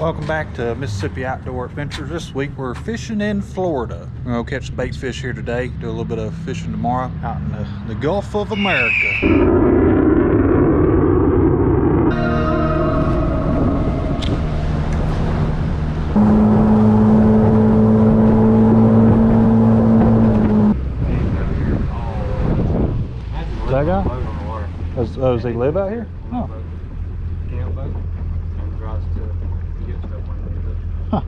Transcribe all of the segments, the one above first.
Welcome back to Mississippi Outdoor Adventures. This week we're fishing in Florida. We're going to catch some bait fish here today, do a little bit of fishing tomorrow out in the Gulf of America. That guy? Does he live out here? Oh. Camp boat and drives to get stuff when he needs it. Huh.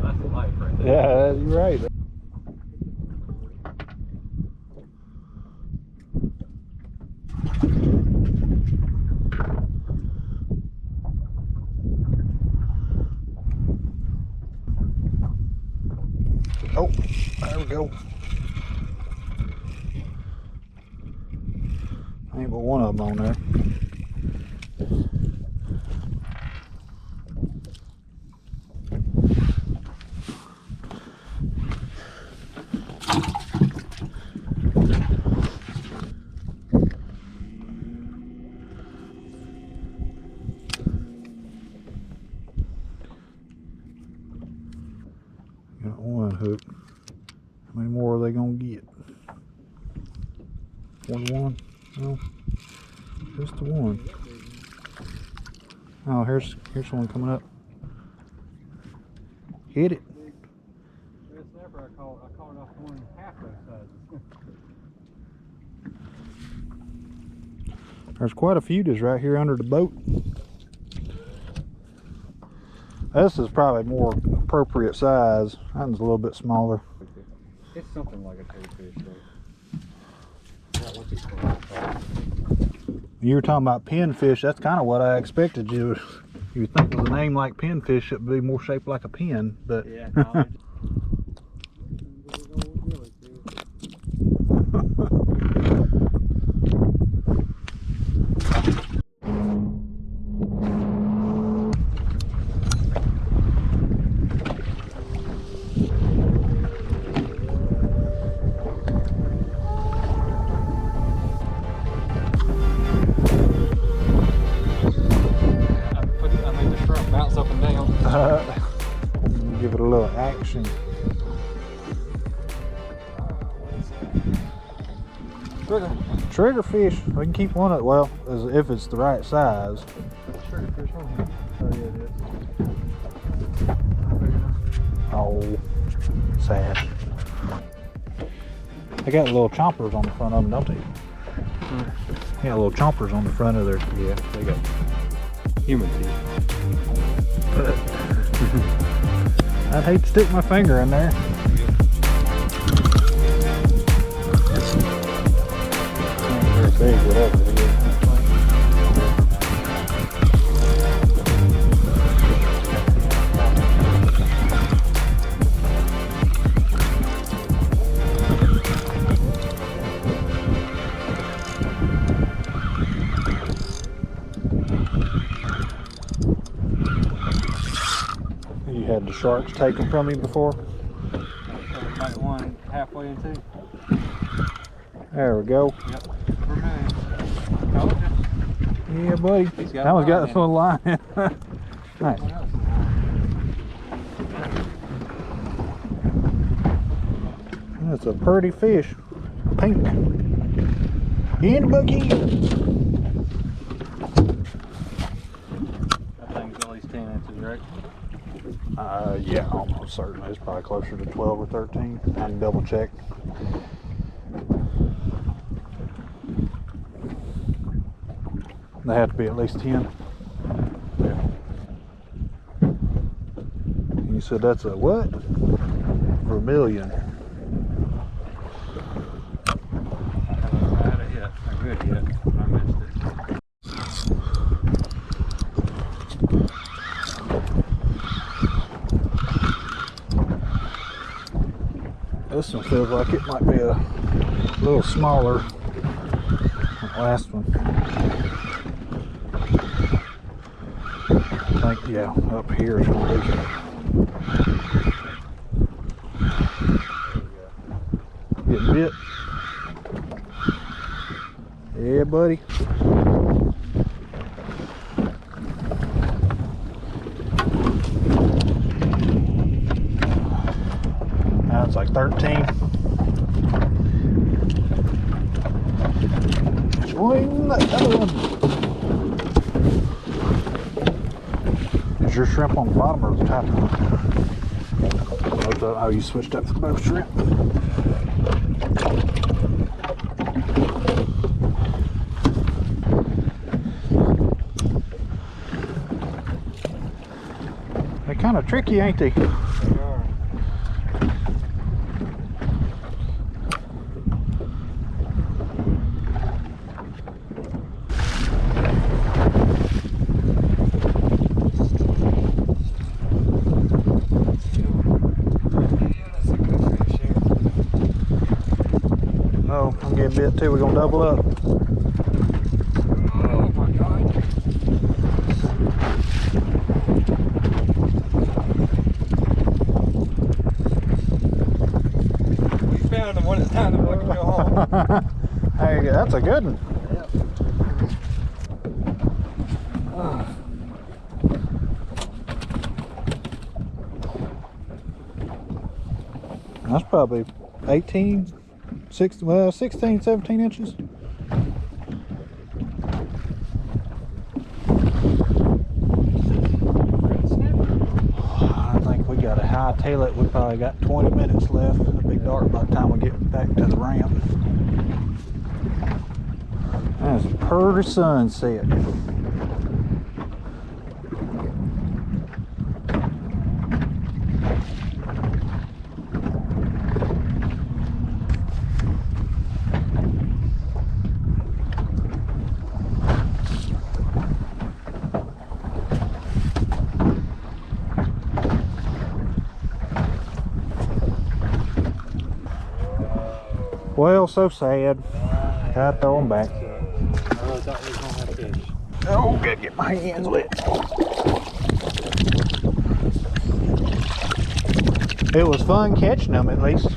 That's the life right there. Yeah, you're right. Oh, there we go. Ain't but one of them on there. Got one hook. How many more are they gonna get? 41? No, just the one. Oh, here's one coming up. Hit it. This snapper I caught off one half those sizes. There's quite a few just right here under the boat. This is probably more appropriate size. That one's a little bit smaller. It's something like a toothfish though. You were talking about pinfish. That's kind of what I expected you. You would think with a name like pinfish, it would be more shaped like a pin, but yeah. No, bounce up and down. Give it a little action. Trigger fish. We can keep one of well, if it's the right size. Trigger fish on here. Oh yeah, it is. Oh, sad. They got little chompers on the front of them, don't they? Yeah, little chompers on the front of their. Yeah, they got human teeth. I'd hate to stick my finger in there. Very big, whatever it is. You had the sharks taken from you before? Like one halfway into. There we go. Yep. Told you. Yeah, buddy. That one's got this little line in. Nice. That's a pretty fish. Pink. In the bucket. That thing's at least 10 inches, right? Yeah, almost certainly. It's probably closer to 12 or 13. I can double check. They have to be at least 10. Yeah. And you said that's a what? Vermilion. I haven't had it yet. Not good yet. I missed it. This one feels like it might be a little smaller than the last one. I think, yeah, up here is going to be. Getting bit. Yeah, buddy. 13. Swing that other one. Is your shrimp on the bottom or the top? Oh, you switched up for both shrimp. They're kind of tricky, ain't they? They are. Oh, I'm getting bit too. We're gonna double up. Oh my God. We found him when it's time to fucking go home. Hey, that's a good one. Yep. That's probably 18, 16, 17 inches. I think we got to hightail it. We probably got 20 minutes left. It'll be dark by the time we get back to the ramp. That's a pretty sunset. Well, so sad. Gotta throw them back. I thought we was gonna have fish. Oh, gotta get my hands wet. It was fun catching them, at least.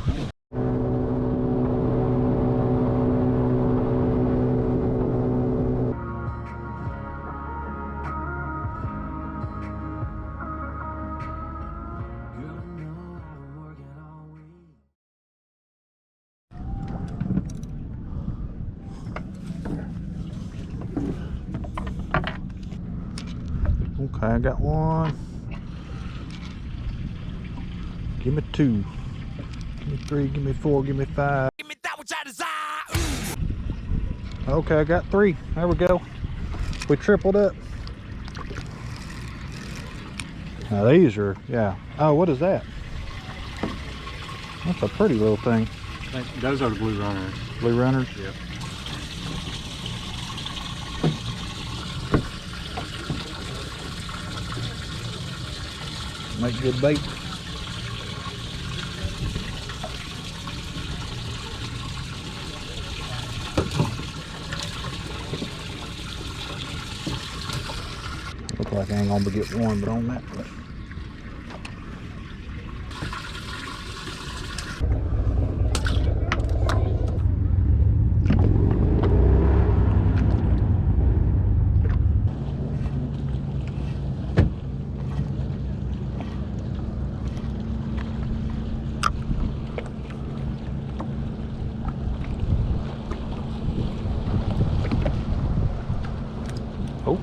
Okay, I got one. Give me 2. Give me 3, give me 4, give me 5. Give me that which I desire. Okay, I got 3. There we go. We tripled up. Now these are, yeah. Oh, what is that? That's a pretty little thing. Those are the blue runners. Blue runners? Yep. Make good bait. Look like I ain't gonna get one, but on that one. Oh,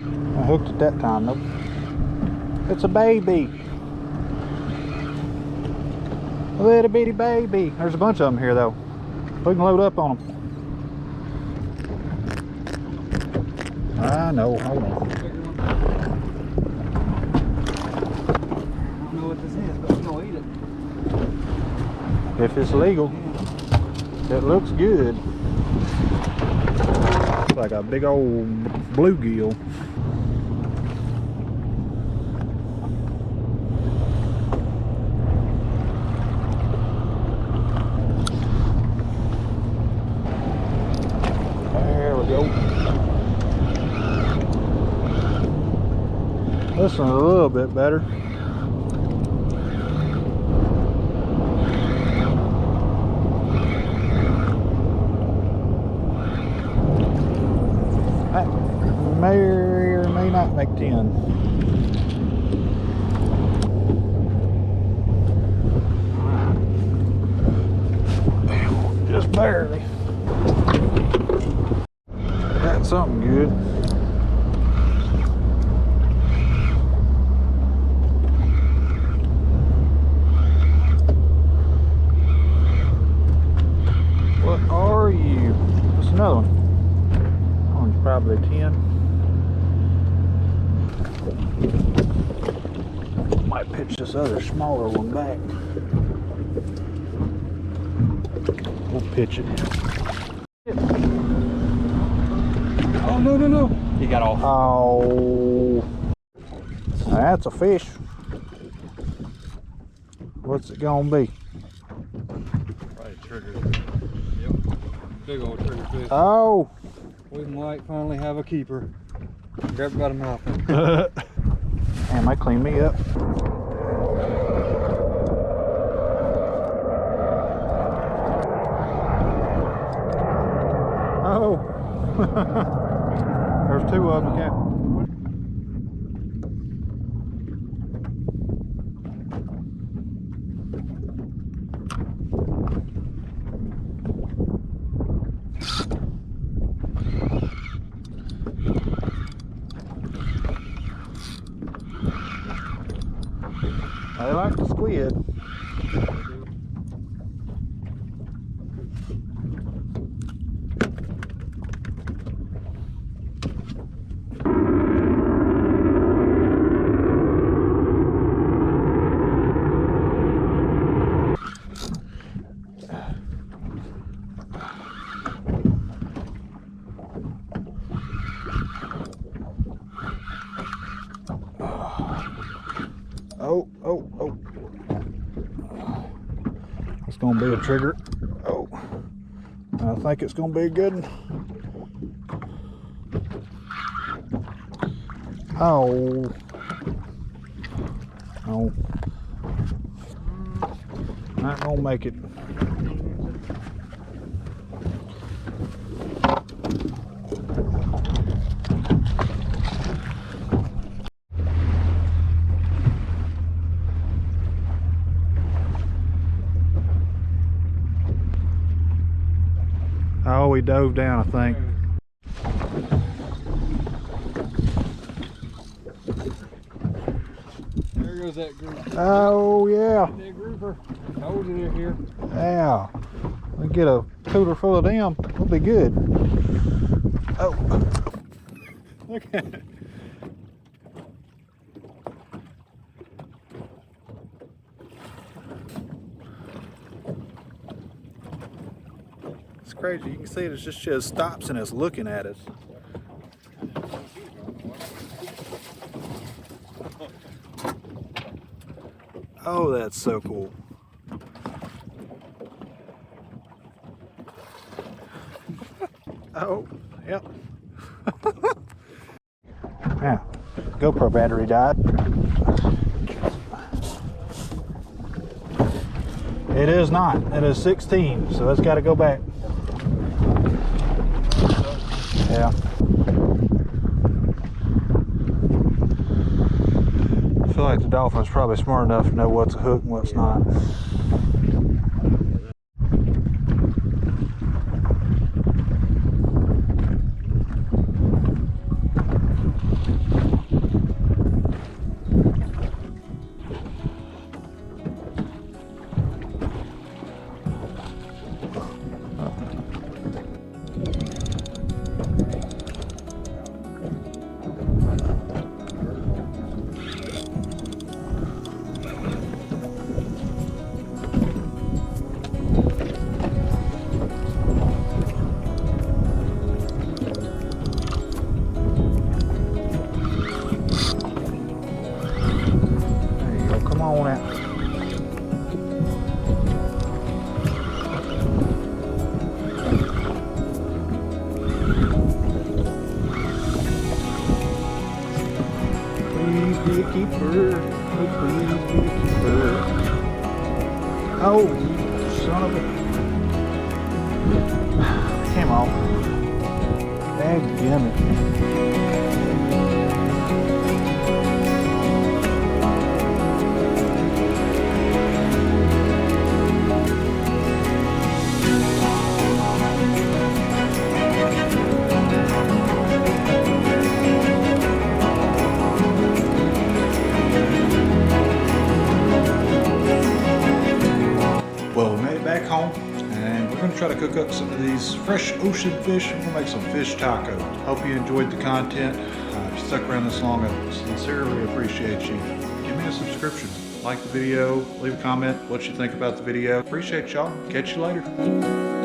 I hooked it that time though. It's a baby. A little bitty baby. There's a bunch of them here though. We can load up on them. I know, hold on. I don't know what this is, but we're gonna eat it. If it's legal, it looks good. Looks like a big old bluegill. There we go. This one's a little bit better. That may or may not make 10. Barely. Got something good. What are you? What's another one? That one's probably a 10. Might pitch this other smaller one back. We'll pitch it. Oh, no, no, no. He got off. Oh, that's a fish. What's it gonna be? Probably trigger. Yep. Big old trigger fish. Oh. We might finally have a keeper. Grab it by the mouth. Damn, they cleaned me up. Oh. There's two of them, Cat. They like the squid. Oh, oh, oh. It's gonna be a trigger. Oh, I think it's gonna be a good one. Oh. Oh. Not gonna make it. Oh, he dove down, I think. There goes that group. Oh, yeah. That grouper. Told you they're here. Yeah. We get a cooler full of them, we'll be good. Oh. Look at it. It's crazy. You can see it just stops and it's looking at us. Oh, that's so cool. Oh, yep. Yeah, GoPro battery died. It is not. It is 16, so it's got to go back. Yeah. I feel like the dolphin's probably smart enough to know what's a hook and what's not. On it. Please be a keeper. Please be a keeper. Oh, son of a... Came off. Dadgummit. up some of these fresh ocean fish and we'll make some fish tacos. Hope you enjoyed the content. If you stuck around this long, I sincerely appreciate you. Give me a subscription, like the video, leave a comment what you think about the video. Appreciate y'all. Catch you later.